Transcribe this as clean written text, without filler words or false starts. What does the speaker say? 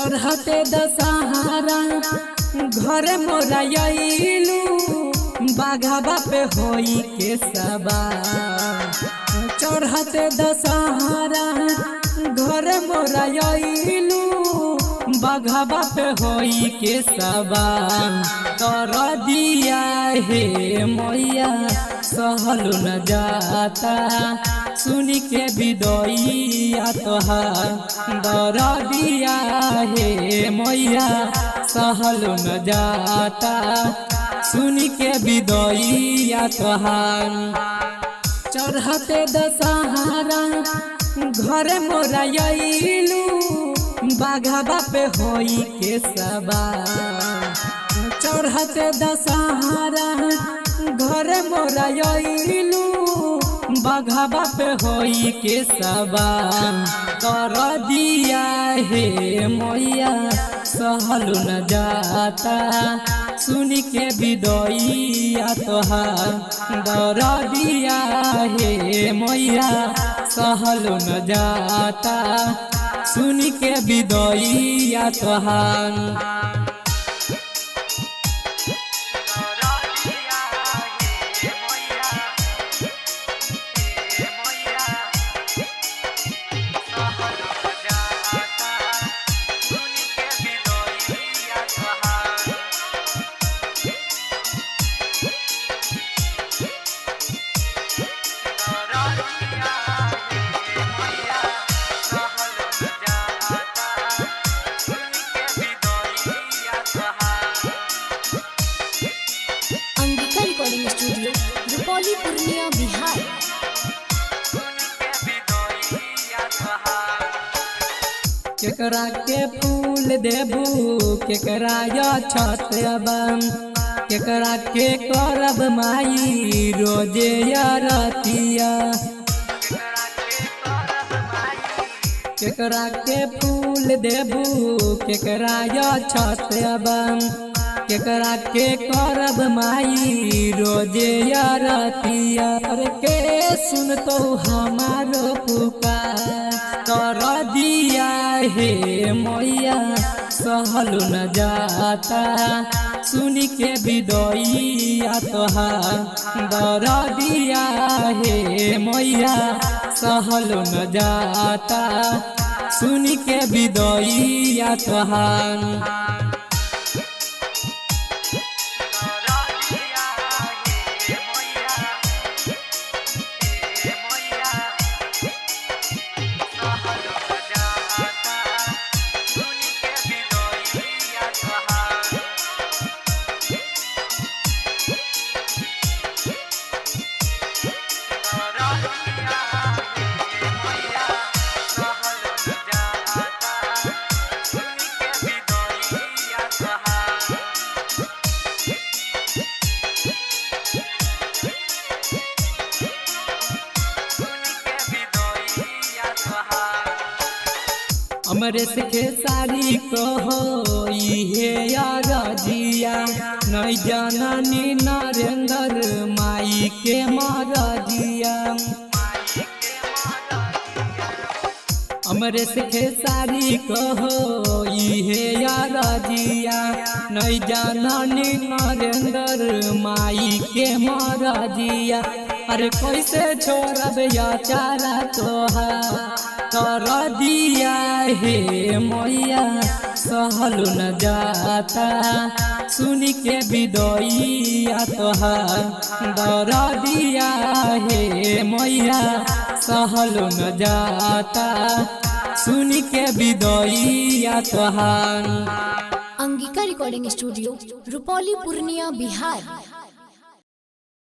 चढ़ते दशहरा घर मोरा आइलू बाघाबा पे होई के सवार। चढ़ते दशहरा घर मोरा आइलू बाघाबा पे होई के सवार। कर दिया हे मैया सहलु न जाता सुनी के विदइया तोहार। दर दिया हे मैया सहलु न जाता सुनी के विदइया तोहार। चढ़ते दशहरा घर मोरा आइलू बाघाबा पे होई के सवार। चढ़ते दशहरा घर मोरा आइलू बाघाबा पे होई के सवार। कर दिया हे मैया सहलु न जाता सुनी के विदइया तोहार। दर दिया हे मैया सहलु न जाता सुनी के विदइया तोहार। स्टूडियो रुपौली पूर्णिया बिहार। केकरा के फूल देबू केकरा छत बम केकरा के करब माई रोजे रतिया। केकरा के फूल देबू केकरा छत बम केकरा के करब माई रोजे रतिया। अरे के सुनतो हमारो पुकार। कर दिया हे मैया सहलु न जाता सुनी के विदइया तोहार। दर दिया हे मैया सहलु न जाता सुनी के विदइया तोहार। अमरेश के सारी कहो हे रजिया नहीं जाननी नरेंद्र माई के मरजिया। अमरेश के सारी कहो हे रजिया नहीं जाननी नरेंद्र माई के मरजिया। अरे कैसे छोड़ब याचारा तोहार। कर दिया हे मैया सहलु न जाता सुनी के विदइया तोहार। दर दिया हे मैया सहलु न जाता सुनी के विदइया तोहार। Angika recording studio Rupauli Purnia Bihar.